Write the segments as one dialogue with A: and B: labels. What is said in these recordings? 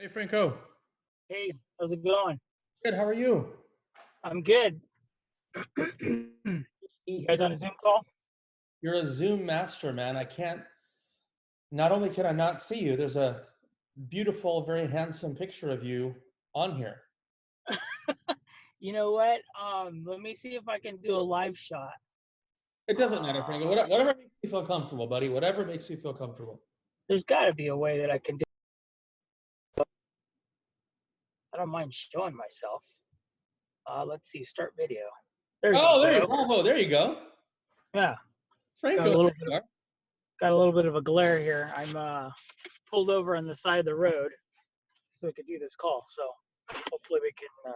A: Hey, Franco.
B: Hey, how's it going?
A: Good. How are you?
B: I'm good. You guys on a Zoom call?
A: You're a Zoom master, man. I can't, not only can I not see you, there's a beautiful, very handsome picture of you on here.
B: You know what? Let me see if I can do a live shot.
A: It doesn't matter, Franco. Whatever makes you feel comfortable, buddy. Whatever makes you feel comfortable.
B: There's got to be a way that I can do. I don't mind showing myself. Let's see. Start video. There you
A: Oh, there you
B: go.
A: bravo. There you go.
B: Yeah, got a
A: Franco,
B: little
A: there
B: bit
A: you
B: of,
A: are.
B: got a little bit of a glare here. I'm pulled over on the side of the road so we could do this call. So hopefully we can.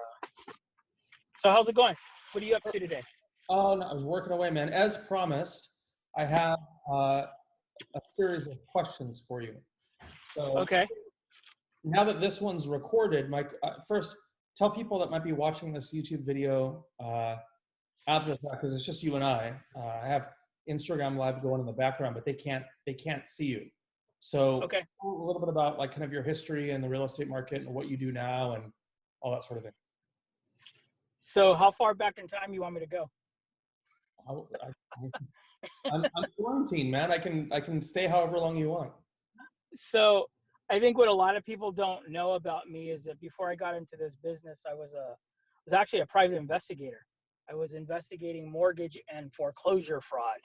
B: So how's it going? What are you up to today?
A: Oh, no, I was working away, man. As promised, I have a series of questions for you. So
B: Okay.
A: now that this one's recorded, Mike, first tell people that might be watching this YouTube video after the fact, because it's just you and I. I have Instagram Live going in the background, but they can't see you. So
B: Okay.
A: a little bit about like kind of your history in the real estate market and what you do now and all that sort of thing.
B: So how far back in time you want me to go?
A: I'm quarantined, man. I can stay however long you want.
B: So I think what a lot of people don't know about me is that before I got into this business, I was actually a private investigator. I was investigating mortgage and foreclosure fraud.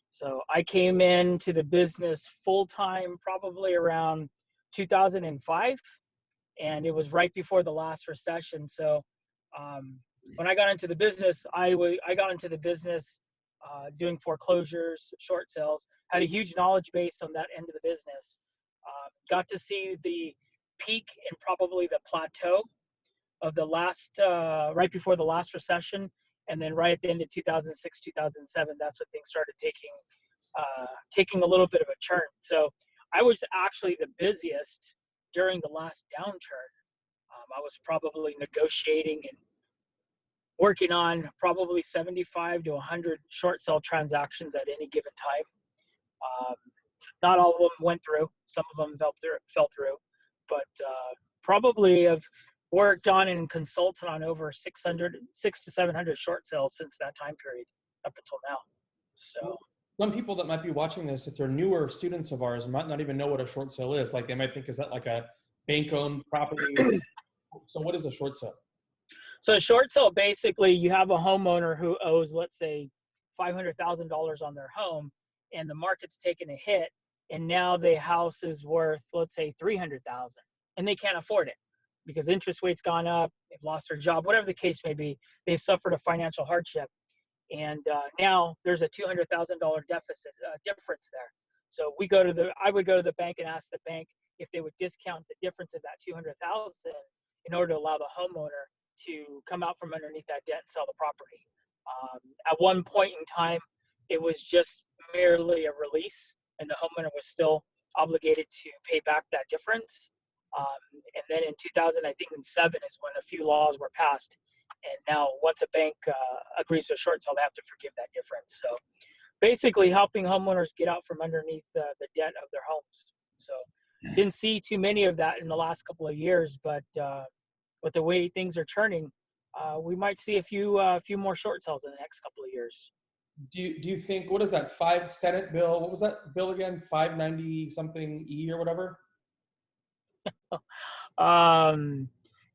B: So I came into the business full time probably around 2005, and it was right before the last recession. So when I got into the business, I got into the business doing foreclosures, short sales, had a huge knowledge base on that end of the business. Got to see the peak and probably the plateau of the last, right before the last recession. And then right at the end of 2006, 2007, that's when things started taking a little bit of a turn. So I was actually the busiest during the last downturn. I was probably negotiating and working on probably 75 to 100 short sale transactions at any given time. Um, Not all of them went through. Some of them fell through, but probably have worked on and consulted on over 6 to 700 short sales since that time period up until now. So
A: Some people that might be watching this, if they're newer students of ours, might not even know what a short sale is. Like they might think, is that like a bank-owned property? So what is a short sale?
B: So a short sale, basically, you have a homeowner who owes, let's say, $500,000 on their home, and the market's taken a hit, and now their house is worth, let's say, $300,000, and they can't afford it because interest rates gone up, they've lost their job, whatever the case may be. They've suffered a financial hardship, and now there's a $200,000 deficit difference there. So I would go to the bank and ask the bank if they would discount the difference of that 200,000 in order to allow the homeowner to come out from underneath that debt and sell the property. At one point in time, it was just merely a release, and the homeowner was still obligated to pay back that difference. And then in 2000, I think in 7 is when a few laws were passed. And now once a bank agrees to a short sale, they have to forgive that difference. So basically helping homeowners get out from underneath the debt of their homes. So didn't see too many of that in the last couple of years, but with the way things are turning, we might see a few more short sales in the next couple of years.
A: Do you think, what is that, Senate bill? What was that bill again? 590 something E or whatever?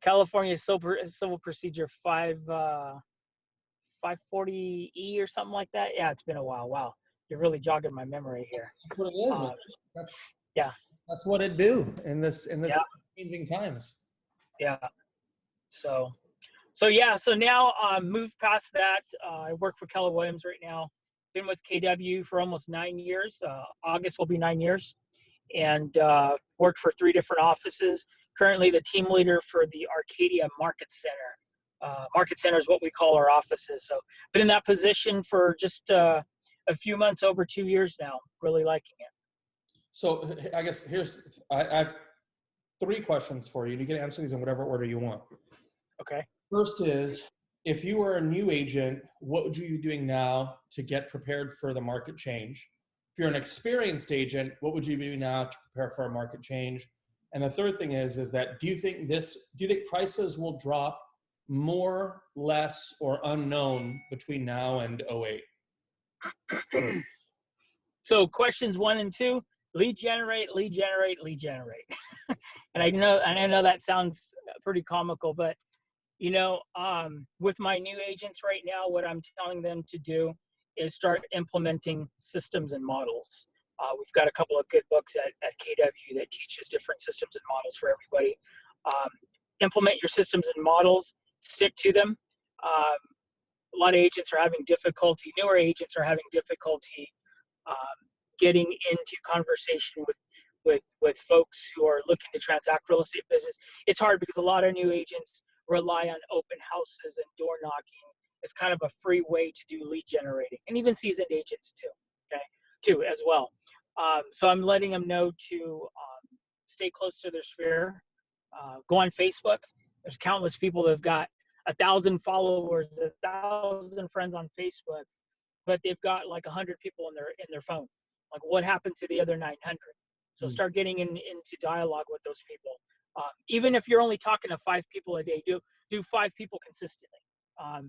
B: California Civil Procedure 540E or something like that. Yeah, it's been a while. Wow, you're really jogging my memory here.
A: That's what it is, man.
B: Yeah.
A: That's what it do in this
B: Yeah.
A: changing times.
B: Yeah. So now moved past that. I work for Keller Williams right now. Been with KW for almost 9 years. August will be 9 years, and worked for 3 different offices. Currently the team leader for the Arcadia Market Center. Market Center is what we call our offices. So been in that position for just a few months, over 2 years now. Really liking it.
A: So I guess I have 3 questions for you. You can answer these in whatever order you want.
B: Okay.
A: First is, if you were a new agent, what would you be doing now to get prepared for the market change? If you're an experienced agent, what would you be doing now to prepare for a market change? And the third thing is that do you think prices will drop more, less, or unknown between now and '08?
B: So questions 1 and 2, lead generate, lead generate, lead generate. And I know that sounds pretty comical, but you know, with my new agents right now, what I'm telling them to do is start implementing systems and models. We've got a couple of good books at KW that teaches different systems and models for everybody. Implement your systems and models, stick to them. A lot of agents are having difficulty, newer agents are having difficulty getting into conversation with folks who are looking to transact real estate business. It's hard because a lot of new agents rely on open houses and door knocking as kind of a free way to do lead generating, and even seasoned agents too as well. So I'm letting them know to stay close to their sphere. Go on Facebook. There's countless people that have got 1,000 followers, 1,000 friends on Facebook, but they've got like 100 people in their phone. Like, what happened to the other 900? So start getting into dialogue with those people. Even if you're only talking to 5 people a day, do 5 people consistently.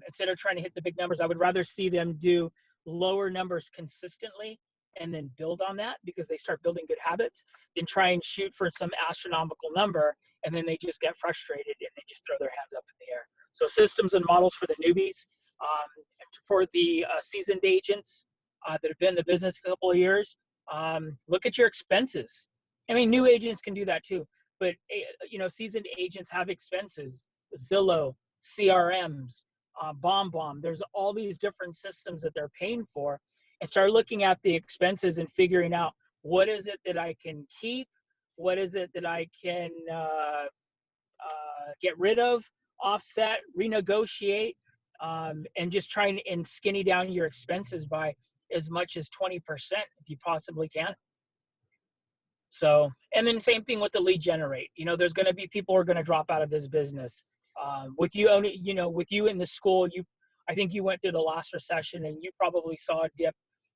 B: Instead of trying to hit the big numbers, I would rather see them do lower numbers consistently and then build on that, because they start building good habits, than try and shoot for some astronomical number and then they just get frustrated and they just throw their hands up in the air. So systems and models for the newbies. For the seasoned agents that have been in the business a couple of years, look at your expenses. I mean, new agents can do that too, but you know, seasoned agents have expenses. Zillow, CRMs, BombBomb. There's all these different systems that they're paying for, and start looking at the expenses and figuring out what is it that I can keep, what is it that I can get rid of, offset, renegotiate, and just trying and skinny down your expenses by as much as 20% if you possibly can. So, and then same thing with the lead generate. You know, there's going to be people who are going to drop out of this business. With you, you know, with you in the school, I think you went through the last recession and you probably saw a dip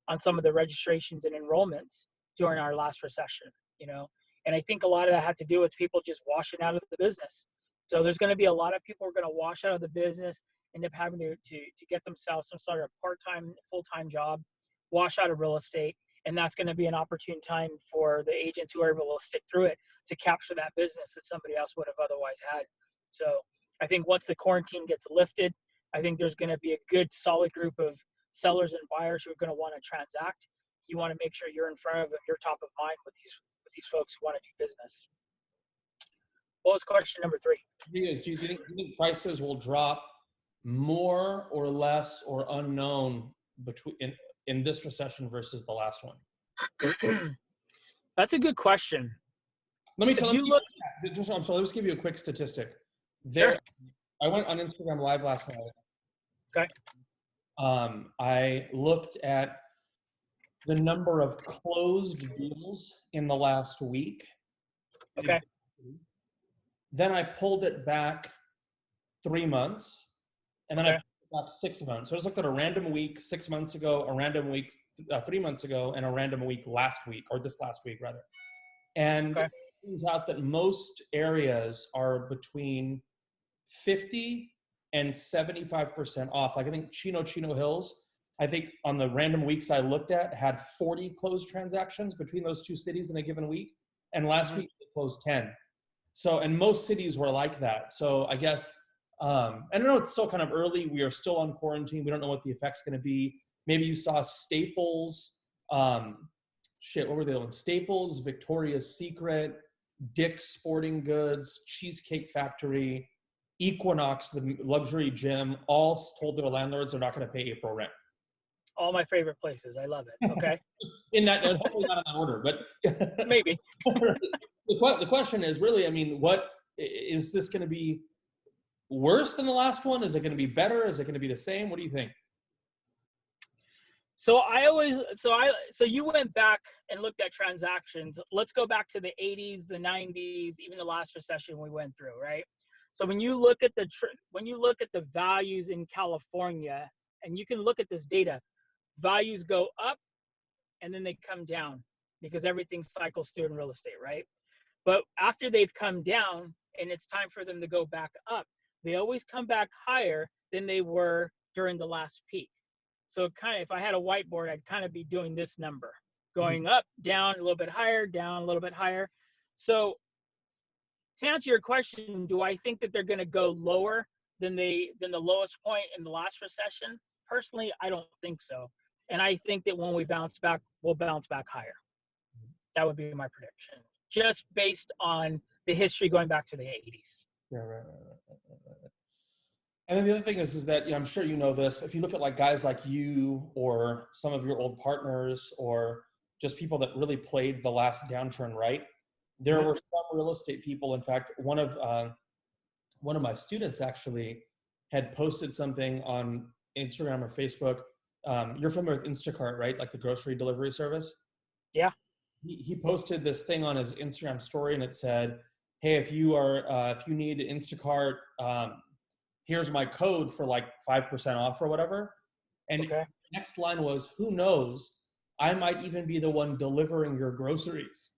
B: on some of the registrations and enrollments during our last recession, you know, and I think a lot of that had to do with people just washing out of the business. So there's going to be a lot of people who are going to wash out of the business, end up having to get themselves some sort of part-time, full-time job, wash out of real estate. And that's going to be an opportune time for the agents who are able to stick through it to capture that business that somebody else would have otherwise had. So I think once the quarantine gets lifted, I think there's going to be a good solid group of sellers and buyers who are going to want to transact. You want to make sure you're in front of them, you're top of mind with these folks who want to do business. What was question number 3?
A: Do you think prices will drop more or less or unknown in this recession versus the last one?
B: That's a good question.
A: Let me tell you. I'm sorry. Let me just give you a quick statistic. Sure. I went on Instagram Live last night.
B: Okay.
A: I looked at the number of closed deals in the last week.
B: Okay.
A: Then I pulled it back 3 months, and then I pulled it back 6 months. So I just looked at a random week 6 months ago, a random week 3 months ago, and a random week last week, or this last week rather. And it turns out that most areas are between 50 and 75% off. Like I think Chino Hills, I think on the random weeks I looked at, had 40 closed transactions between those two cities in a given week. And last week they closed 10. So, and most cities were like that. So I guess, I don't know, it's still kind of early. We are still on quarantine. We don't know what the effect's going to be. Maybe you saw Staples, what were they on? Staples, Victoria's Secret, Dick's Sporting Goods, Cheesecake Factory, Equinox, the luxury gym, all told their landlords they're not going to pay April rent.
B: All my favorite places. I love it. Okay.
A: Hopefully not in that order, but
B: maybe.
A: The question is really, I mean, what is this going to be worse than the last one? Is it going to be better? Is it going to be the same? What do you think?
B: So you went back and looked at transactions. Let's go back to the 80s, the 90s, even the last recession we went through, right? So when you look at the values in California, and you can look at this data, values go up and then they come down because everything cycles through in real estate, right? But after they've come down and it's time for them to go back up, they always come back higher than they were during the last peak. So kind of, if I had a whiteboard, I'd kind of be doing this number, going up, down, a little bit higher, down, a little bit higher. So to answer your question, do I think that they're going to go lower than the lowest point in the last recession? Personally, I don't think so. And I think that when we bounce back, we'll bounce back higher. That would be my prediction, just based on the history going back to the 80s.
A: Yeah, right. And then the other thing is that, I'm sure you know this, if you look at like guys like you or some of your old partners or just people that really played the last downturn right, there were some real estate people. In fact, one of my students actually had posted something on Instagram or Facebook. You're familiar with Instacart, right? Like the grocery delivery service?
B: Yeah.
A: He posted this thing on his Instagram story, and it said, hey, if you need Instacart, here's my code for like 5% off or whatever. And the next line was, who knows, I might even be the one delivering your groceries.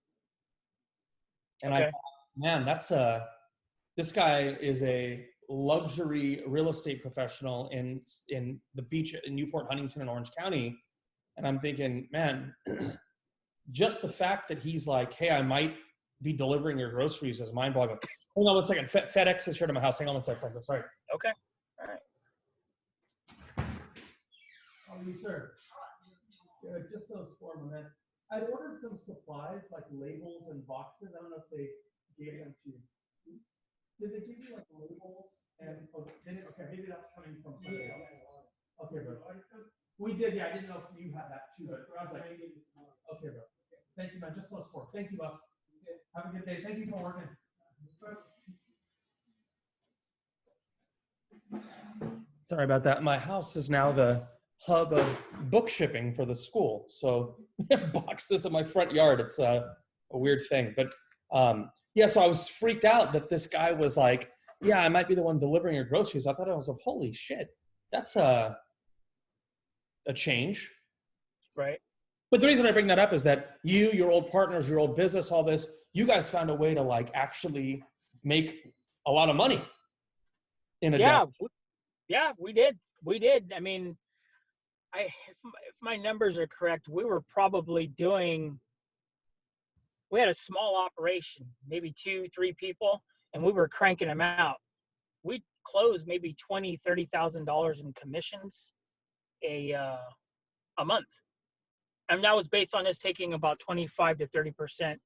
A: And I thought, man, this guy is a luxury real estate professional in the beach in Newport, Huntington, and Orange County. And I'm thinking, man, just the fact that he's like, hey, I might be delivering your groceries is mind-boggling. Hold on one second. FedEx is here to my house. Hang on one second, Franco. Sorry.
B: Okay. All right.
A: Oh, you, sir. Good. Just those four, my man. I'd ordered some supplies like labels and boxes. I don't know if they gave them to you. Did they give you like labels and okay, maybe that's coming from somebody else. Okay, bro. We did, yeah. I didn't know if you had that too, but I was like, okay, bro. Thank you, man. Just those four. Thank you, boss. Have a good day. Thank you for working. Sorry about that. My house is now the hub of book shipping for the school. So we have boxes in my front yard. It's a weird thing. But yeah, so I was freaked out that this guy was like, yeah, I might be the one delivering your groceries. I thought I was like, holy shit, that's a change.
B: Right.
A: But the reason I bring that up is that you, your old partners, your old business, all this, you guys found a way to like actually make a lot of money in a
B: Yeah, we did. We did. I mean, if my numbers are correct, we were probably we had a small operation, maybe 2-3 people, and we were cranking them out. We closed maybe $20,000-$30,000 in commissions a month. And that was based on us taking about 25 to 30%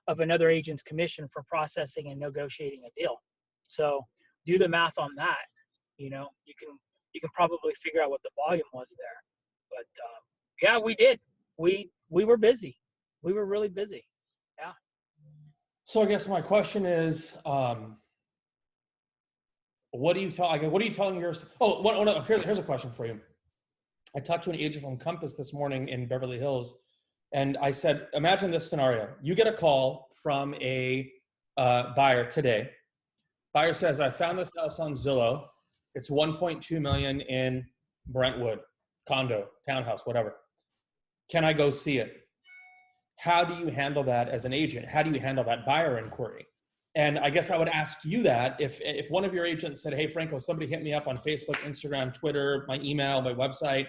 B: of another agent's commission for processing and negotiating a deal. So do the math on that. You can probably figure out what the volume was there. But yeah, we did. We were busy. We were really busy. Yeah.
A: So I guess my question is, what are you telling yours? Oh, here's a question for you. I talked to an agent from Compass this morning in Beverly Hills, and I said, imagine this scenario. You get a call from a buyer today. Buyer says, I found this house on Zillow. It's 1.2 million in Brentwood, condo, townhouse, whatever. Can I go see it? How do you handle that as an agent? How do you handle that buyer inquiry? And I guess I would ask you that if one of your agents said, hey, Franco, somebody hit me up on Facebook, Instagram, Twitter, my email, my website,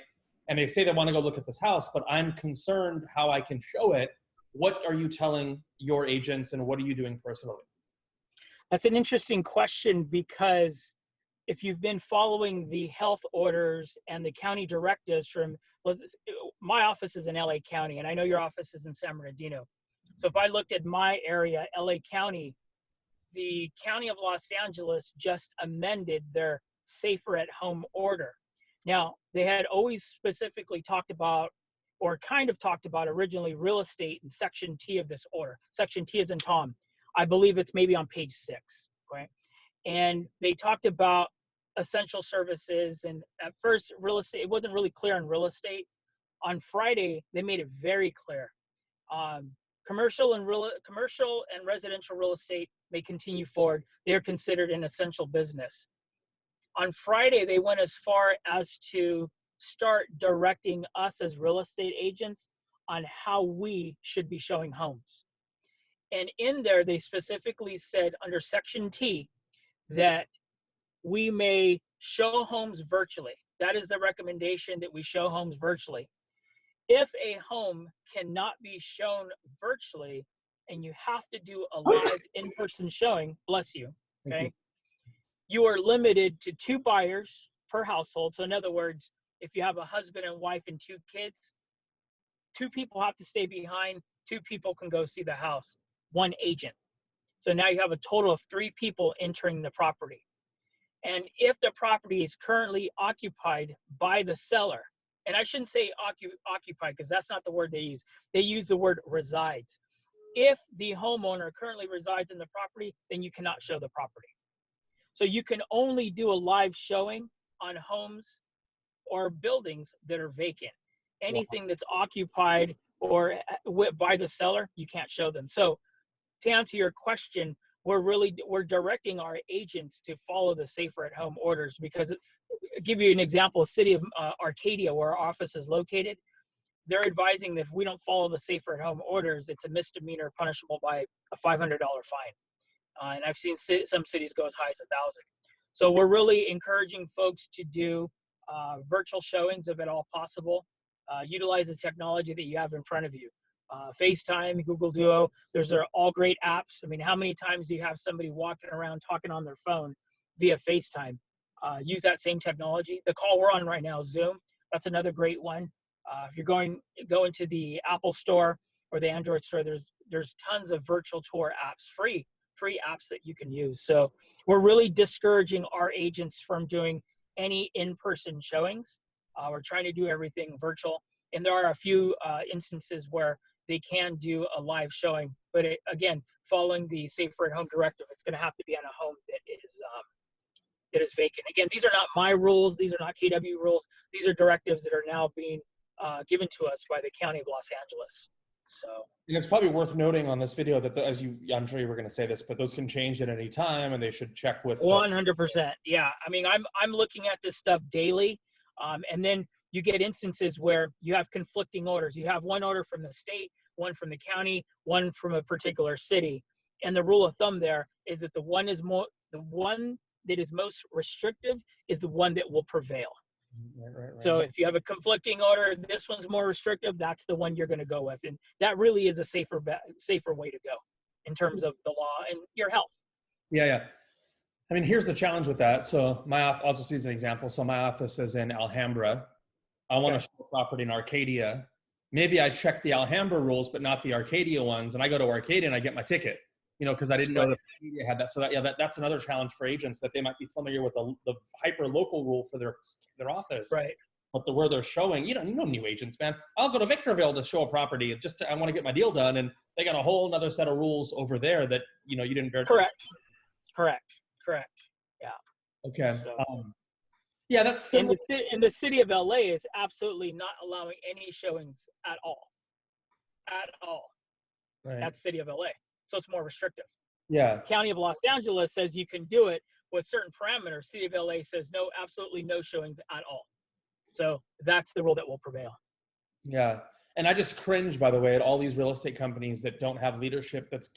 A: and they say they want to go look at this house, but I'm concerned how I can show it. What are you telling your agents and what are you doing personally?
B: That's an interesting question, because if you've been following the health orders and the county directives my office is in LA County, and I know your office is in San Bernardino. So if I looked at my area, LA County, the County of Los Angeles just amended their safer at home order. Now, they had always specifically talked about, or kind of talked about originally, real estate in Section T of this order. Section T as in Tom. I believe it's maybe on page 6, right? And they talked about essential services, and at first real estate, it wasn't really clear on real estate. On Friday, they made it very clear. Commercial and residential real estate may continue forward. They're considered an essential business. On Friday, they went as far as to start directing us as real estate agents on how we should be showing homes. And in there, they specifically said under Section T that we may show homes virtually. That is the recommendation, that we show homes virtually. If a home cannot be shown virtually and you have to do a live in-person showing, bless you, okay, you are limited to 2 buyers per household. So in other words, if you have a husband and wife and 2 kids, 2 people have to stay behind, 2 people can go see the house, 1 agent. So now you have a total of 3 people entering the property. And if the property is currently occupied by the seller, and I shouldn't say occupied because that's not the word they use the word resides. If the homeowner currently resides in the property, then you cannot show the property. So you can only do a live showing on homes or buildings that are vacant. Anything that's occupied or by the seller, you can't show them. So to answer your question, we're directing our agents to follow the safer at home orders, because I'll give you an example, city of Arcadia, where our office is located, they're advising that if we don't follow the safer at home orders, it's a misdemeanor punishable by a $500 fine. And I've seen some cities go as high as 1,000. So we're really encouraging folks to do virtual showings if at all possible. Utilize the technology that you have in front of you. FaceTime, Google Duo, those are all great apps. I mean, how many times do you have somebody walking around talking on their phone via FaceTime? Use that same technology. The call we're on right now, Zoom, that's another great one. If you're go into the Apple store or the Android store, there's tons of virtual tour apps, free apps that you can use. So we're really discouraging our agents from doing any in-person showings. We're trying to do everything virtual. And there are a few instances where they can do a live showing, but again, following the safer at home directive, it's going to have to be on a home that is vacant. Again, these are not my rules. These are not KW rules. These are directives that are now being given to us by the County of Los Angeles. So,
A: and it's probably worth noting on this video that I'm sure you were going to say this, but those can change at any time, and they should check with
B: 100%. Yeah, I mean, I'm looking at this stuff daily, and then you get instances where you have conflicting orders. You have one order from the state, one from the county, one from a particular city, and the rule of thumb there is that the one that is most restrictive is the one that will prevail. Right. So if you have a conflicting order, this one's more restrictive, that's the one you're going to go with. And that really is a safer way to go in terms of the law and your health.
A: Yeah. I mean, here's the challenge with that. So I'll just use an example. So my office is in Alhambra. I want to show a property in Arcadia. Maybe I check the Alhambra rules, but not the Arcadia ones. And I go to Arcadia and I get my ticket, because I didn't know that Arcadia had that. So that's another challenge for agents, that they might be familiar with the hyper local rule for their office.
B: Right.
A: But where they're showing, new agents, man. I'll go to Victorville to show a property. I want to get my deal done. And they got a whole nother set of rules over there that, you didn't verify.
B: Correct. Yeah.
A: Okay.
B: So,
A: that's
B: similar. In the city of LA is absolutely not allowing any showings at all.
A: Right.
B: That's city of LA. So it's more restrictive.
A: Yeah.
B: County of Los Angeles says you can do it with certain parameters. City of LA says no, absolutely no showings at all. So that's the rule that will prevail.
A: Yeah. And I just cringe, by the way, at all these real estate companies that don't have leadership that's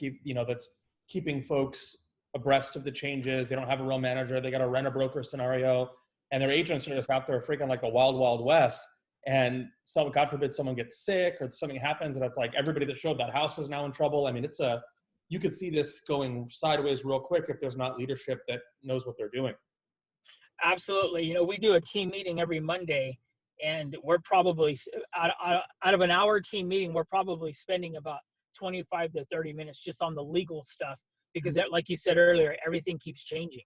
A: keeping folks abreast of the changes. They don't have a real manager. They got a rent a broker scenario, and their agents are just out there freaking like the wild, wild west. And God forbid someone gets sick or something happens, and it's like everybody that showed that house is now in trouble. I mean, you could see this going sideways real quick if there's not leadership that knows what they're doing.
B: Absolutely. We do a team meeting every Monday, and we're probably out of an hour team meeting, we're probably spending about 25 to 30 minutes just on the legal stuff, because that, like you said earlier, everything keeps changing.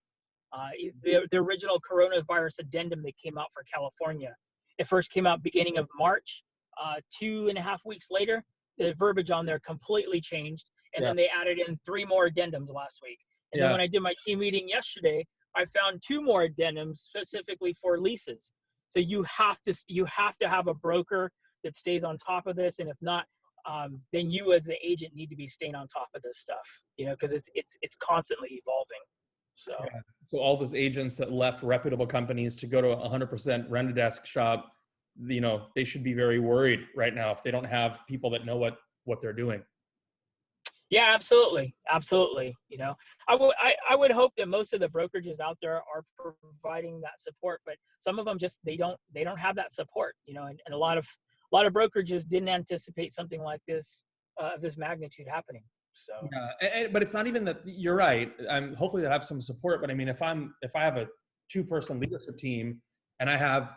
B: The original coronavirus addendum that came out for California, it first came out beginning of March. 2.5 weeks later, the verbiage on there completely changed. And then they added in 3 more addendums last week. And then when I did my team meeting yesterday, I found 2 more addendums specifically for leases. So you have to have a broker that stays on top of this. And if not, then you as the agent need to be staying on top of this stuff, because it's constantly evolving.
A: So all those agents that left reputable companies to go to 100% rent-a-desk shop, they should be very worried right now if they don't have people that know what they're doing.
B: Yeah, absolutely. Absolutely. I would hope that most of the brokerages out there are providing that support, but some of them just, they don't have that support, and a lot of brokerages didn't anticipate something like this magnitude happening. So,
A: Yeah, but it's not even that. You're right. Hopefully they have some support. But I mean, if I have a 2-person leadership team and I have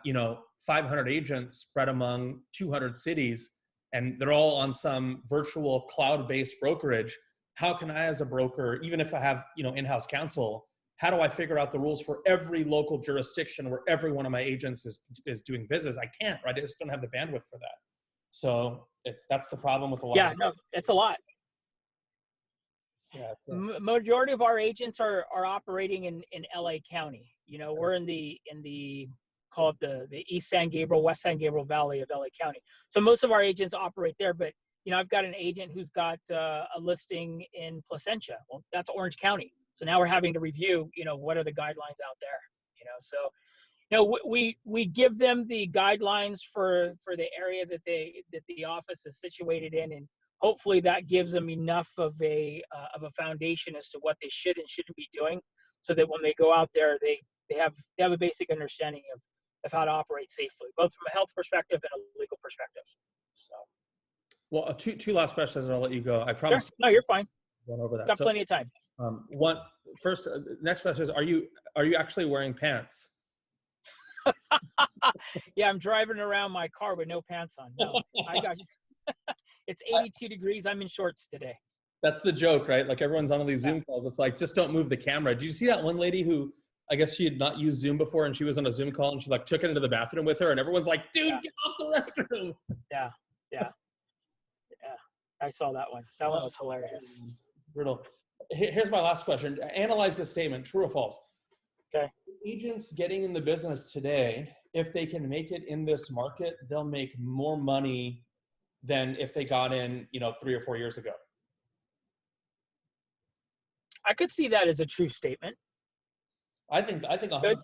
A: 500 agents spread among 200 cities, and they're all on some virtual cloud-based brokerage, how can I, as a broker, even if I have in-house counsel, how do I figure out the rules for every local jurisdiction where every one of my agents is doing business? I can't. Right? I just don't have the bandwidth for that. So that's the problem with a lot.
B: yeah, no, it's a lot.
A: Yeah,
B: Majority of our agents are operating in LA County. We're in the call it the East San Gabriel, West San Gabriel Valley of LA County. So most of our agents operate there, but I've got an agent who's got a listing in Placentia. Well, that's Orange County. So now we're having to review, what are the guidelines out there? So we give them the guidelines for the area that the office is situated in, and hopefully that gives them enough of a foundation as to what they should and shouldn't be doing, so that when they go out there, they have a basic understanding of how to operate safely, both from a health perspective and a legal perspective. So,
A: well, two last questions, and I'll let you go. I
B: sure.
A: promise.
B: No, you're fine.
A: Run over that.
B: Got plenty of time.
A: Next question is: Are you actually wearing pants?
B: Yeah, I'm driving around my car with no pants on. No, I got you. It's 82 degrees. I'm in shorts today.
A: That's the joke, right? Like everyone's on all these Zoom calls. It's like, just don't move the camera. Did you see that one lady who, I guess she had not used Zoom before, and she was on a Zoom call, and she like took it into the bathroom with her, and everyone's like, dude, get off the restroom.
B: Yeah. I saw that one. That one was hilarious.
A: Brutal. Here's my last question. Analyze this statement, true or false.
B: Okay.
A: Agents getting in the business today, if they can make it in this market, they'll make more money than if they got in, 3 or 4 years ago.
B: I could see that as a true statement.
A: I think 100%.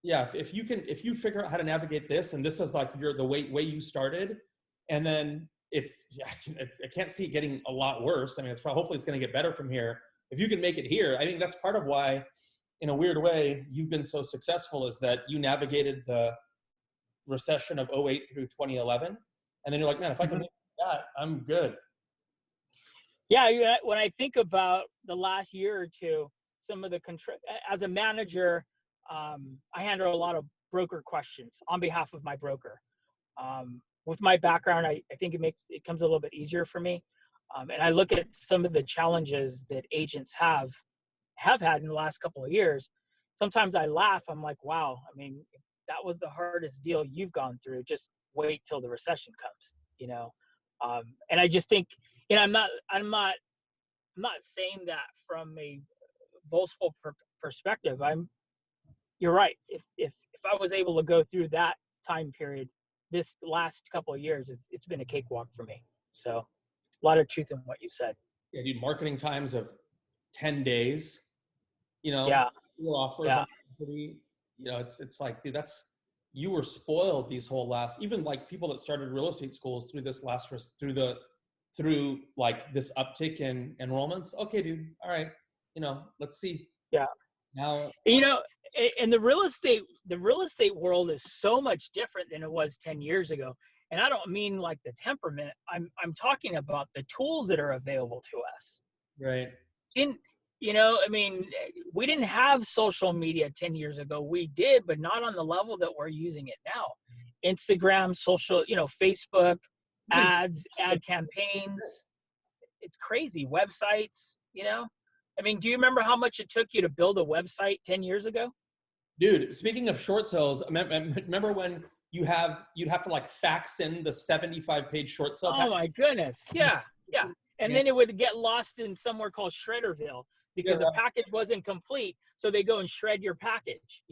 A: Yeah, if you figure out how to navigate this, and this is like the way you started, and then I can't see it getting a lot worse. I mean, hopefully it's going to get better from here. If you can make it here, I think that's part of why, in a weird way, you've been so successful, is that you navigated the recession of 2008 through 2011. And then you're like, man, if I can make that, I'm good.
B: Yeah, when I think about the last year or two, some of the as a manager, I handle a lot of broker questions on behalf of my broker. With my background, I think it comes a little bit easier for me. And I look at some of the challenges that agents have had in the last couple of years. Sometimes I laugh. I'm like, wow, I mean, that was the hardest deal you've gone through. Just wait till the recession comes, and I just think, I'm not saying that from a boastful perspective. You're right. If I was able to go through that time period, this last couple of years, it's been a cakewalk for me. So a lot of truth in what you said.
A: Yeah, dude, marketing times of 10 days,
B: Yeah.
A: offers,
B: Yeah.
A: It's like, dude, you were spoiled these whole even like people that started real estate schools through this through like this uptick in enrollments. Okay, dude. All right. Let's see.
B: Yeah.
A: Now,
B: and the real estate world is so much different than it was 10 years ago. And I don't mean like the temperament. I'm talking about the tools that are available to us.
A: Right.
B: I mean, we didn't have social media 10 years ago. We did, but not on the level that we're using it now. Instagram, social, Facebook, ads, ad campaigns. It's crazy. Websites, I mean, do you remember how much it took you to build a website 10 years ago? Dude,
A: speaking of short sales, remember when you'd have to like fax in the 75-page short sale package?
B: Oh my goodness. Yeah. And then it would get lost in somewhere called Shredderville because the package wasn't complete. So they go and shred your package,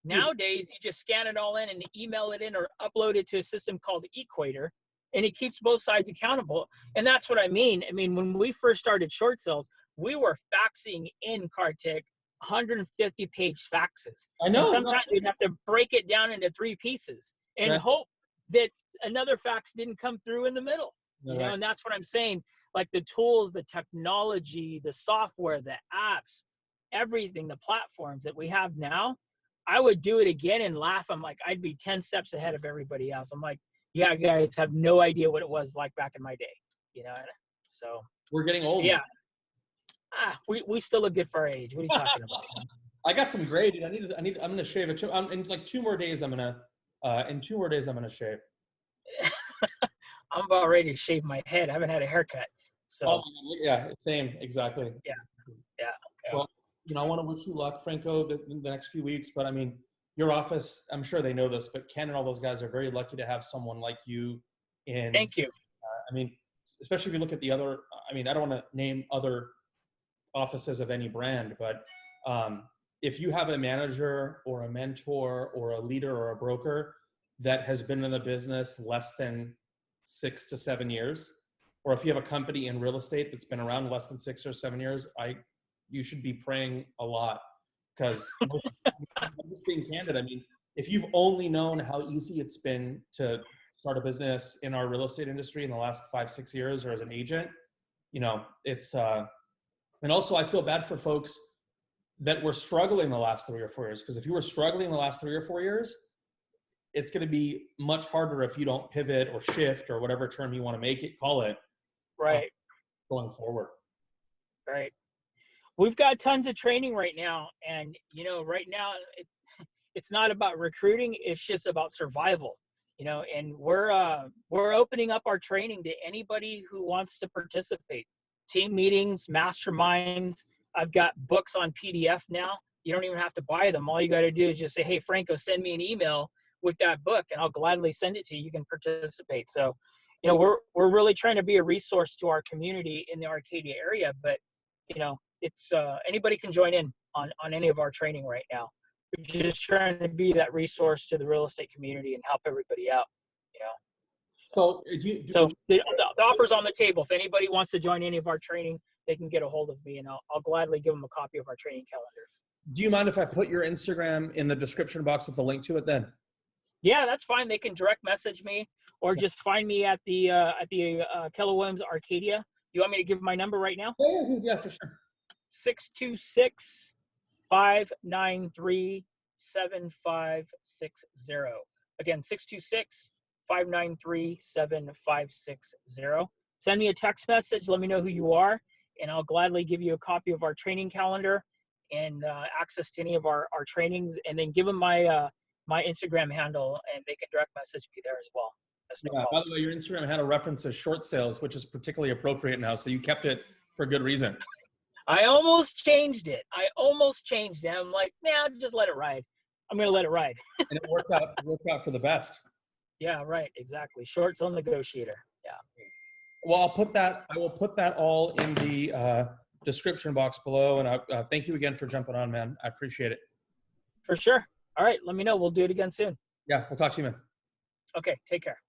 B: Nowadays, you just scan it all in and email it in or upload it to a system called Equator, and it keeps both sides accountable. And that's what I mean. I mean, when we first started short sales, we were faxing in Kartik 150-page faxes.
A: I know.
B: And sometimes you'd have to break it down into 3 pieces and hope that another fax didn't come through in the middle. And that's what I'm saying. like the tools, the technology, the software, the apps, everything, the platforms that we have now, I would do it again and laugh. I'm like, I'd be 10 steps ahead of everybody else. I'm like, yeah, guys have no idea what it was like back in my day, you know? So
A: We're getting old.
B: yeah. We still look good for our age. What are you talking about?
A: I got some gray, dude. I'm gonna shave it. In like 2 more days, I'm gonna shave.
B: I'm about ready to shave my head. I haven't had a haircut. So
A: oh, yeah, same, exactly.
B: Yeah.
A: Well, I want to wish you luck, Franco, the next few weeks. But I mean, your office, I'm sure they know this, but Ken and all those guys are very lucky to have someone like you in.
B: Thank you.
A: I mean, especially if you look at the other, I mean, I don't want to name other offices of any brand, but if you have a manager or a mentor or a leader or a broker that has been in the business less than 6 to 7 years, or if you have a company in real estate that's been around less than 6 or 7 years, you should be praying a lot, because I'm just being candid. I mean, if you've only known how easy it's been to start a business in our real estate industry in the last 5-6 years, or as an agent, it's, and also I feel bad for folks that were struggling the last 3 or 4 years, because if you were struggling the last 3 or 4 years, it's going to be much harder if you don't pivot or shift or whatever term you want to call it.
B: Right.
A: Going forward.
B: Right. We've got tons of training right now. And, right now it's not about recruiting. It's just about survival, and we're opening up our training to anybody who wants to participate. Team meetings, masterminds. I've got books on PDF now. You don't even have to buy them. All you got to do is just say, hey, Franco, send me an email with that book and I'll gladly send it to you. You can participate. So, we're really trying to be a resource to our community in the Arcadia area, but, it's anybody can join in on any of our training right now. We're just trying to be that resource to the real estate community and help everybody out,
A: So,
B: the offer's on the table. If anybody wants to join any of our training, they can get a hold of me and I'll gladly give them a copy of our training calendar.
A: Do you mind if I put your Instagram in the description box with a link to it then?
B: Yeah, that's fine. They can direct message me or just find me at the Keller Williams Arcadia. You want me to give my number right now?
A: Yeah, for sure.
B: 626-593-7560. Again, 626-593-7560. Send me a text message. Let me know who you are, and I'll gladly give you a copy of our training calendar and access to any of our trainings, and then give them my Instagram handle, and they can direct message me there as well. That's no problem.
A: By the way, your Instagram had a reference to short sales, which is particularly appropriate now, so you kept it for a good reason.
B: I almost changed it. I'm like, nah, just let it ride. I'm going to let it ride.
A: And it worked out for the best.
B: Yeah, right. Exactly. Short sale negotiator. Yeah.
A: Well, I will put that all in the description box below. And thank you again for jumping on, man. I appreciate it.
B: For sure. All right. Let me know. We'll do it again soon.
A: Yeah. We'll talk to you, man.
B: Okay. Take care.